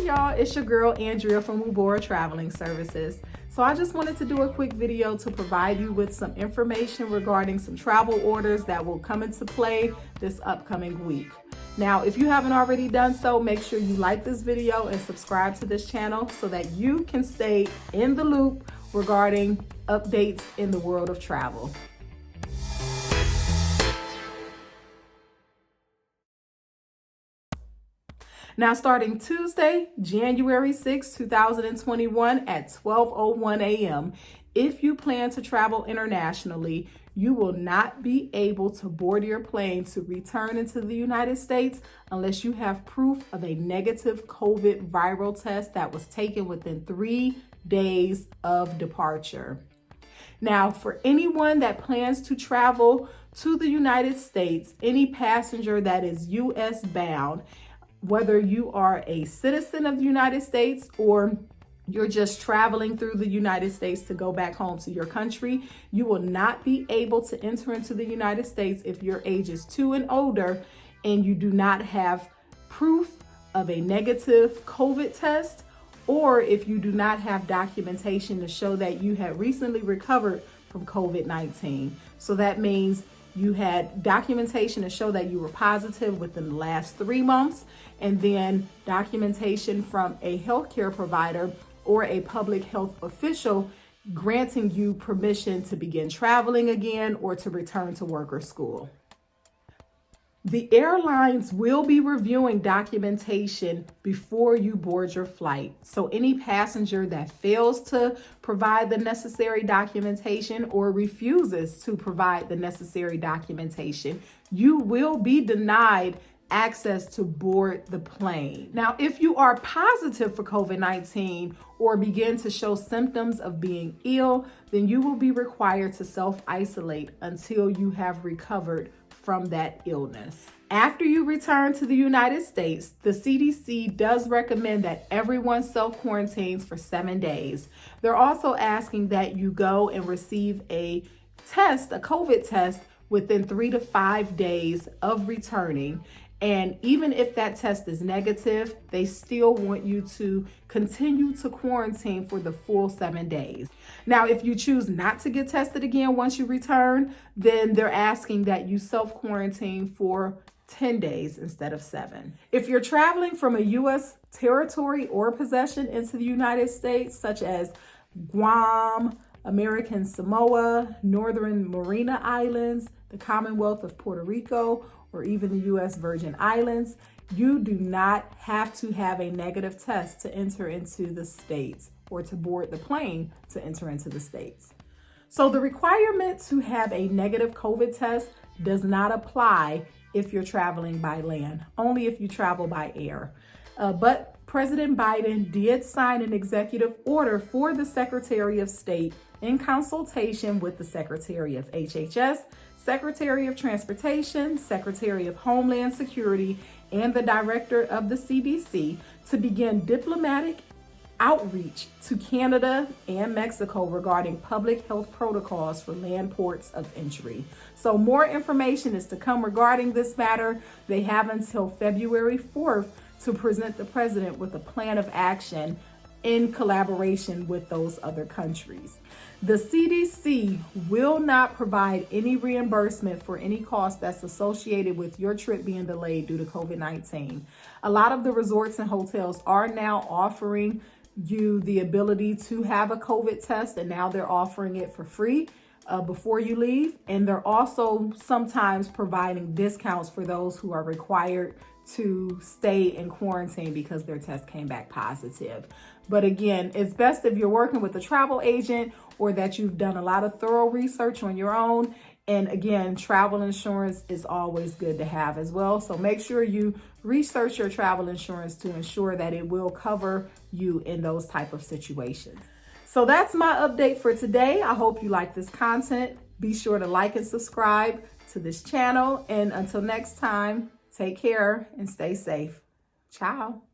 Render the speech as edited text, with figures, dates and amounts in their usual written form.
y'all, it's your girl Andrea from Ubora Traveling Services. So I just wanted to do a quick video to provide you with some information regarding some travel orders that will come into play this upcoming week. Now, if you haven't already done so, make sure you like this video and subscribe to this channel so that you can stay in the loop regarding updates in the world of travel. Now, starting Tuesday, January 6, 2021 at 12:01 a.m., if you plan to travel internationally, you will not be able to board your plane to return into the United States unless you have proof of a negative COVID viral test that was taken within 3 days of departure. Now, for anyone that plans to travel to the United States, any passenger that is U.S. bound, whether you are a citizen of the United States or you're just traveling through the United States to go back home to your country, you will not be able to enter into the United States if your age is 2 and older and you do not have proof of a negative COVID test, or if you do not have documentation to show that you had recently recovered from COVID-19. So that means you had documentation to show that you were positive within the last 3 months, and then documentation from a healthcare provider or a public health official granting you permission to begin traveling again or to return to work or school. The airlines will be reviewing documentation before you board your flight. So any passenger that fails to provide the necessary documentation or refuses to provide the necessary documentation, you will be denied access to board the plane. Now, if you are positive for COVID-19 or begin to show symptoms of being ill, then you will be required to self-isolate until you have recovered from that illness. After you return to the United States, the CDC does recommend that everyone self-quarantines for 7 days. They're also asking that you go and receive a test, a COVID test, within 3 to 5 days of returning. And even if that test is negative, they still want you to continue to quarantine for the full 7 days. Now, if you choose not to get tested again once you return, then they're asking that you self-quarantine for 10 days instead of 7. If you're traveling from a U.S. territory or possession into the United States, such as Guam, American Samoa, Northern Mariana Islands, the Commonwealth of Puerto Rico, or even the U.S. Virgin Islands, you do not have to have a negative test to enter into the States or to board the plane to enter into the States. So the requirement to have a negative COVID test does not apply if you're traveling by land, only if you travel by air. But President Biden did sign an executive order for the Secretary of State in consultation with the Secretary of HHS, Secretary of Transportation, Secretary of Homeland Security, and the Director of the CDC to begin diplomatic outreach to Canada and Mexico regarding public health protocols for land ports of entry. So more information is to come regarding this matter. They have until February 4th to present the president with a plan of action in collaboration with those other countries. The CDC will not provide any reimbursement for any cost that's associated with your trip being delayed due to COVID-19. A lot of the resorts and hotels are now offering you the ability to have a COVID test, and now they're offering it for free before you leave. And they're also sometimes providing discounts for those who are required to stay in quarantine because their test came back positive. But again, it's best if you're working with a travel agent or that you've done a lot of thorough research on your own. And again, travel insurance is always good to have as well. So make sure you research your travel insurance to ensure that it will cover you in those type of situations. So that's my update for today. I hope you like this content. Be sure to like and subscribe to this channel. And until next time, take care and stay safe. Ciao.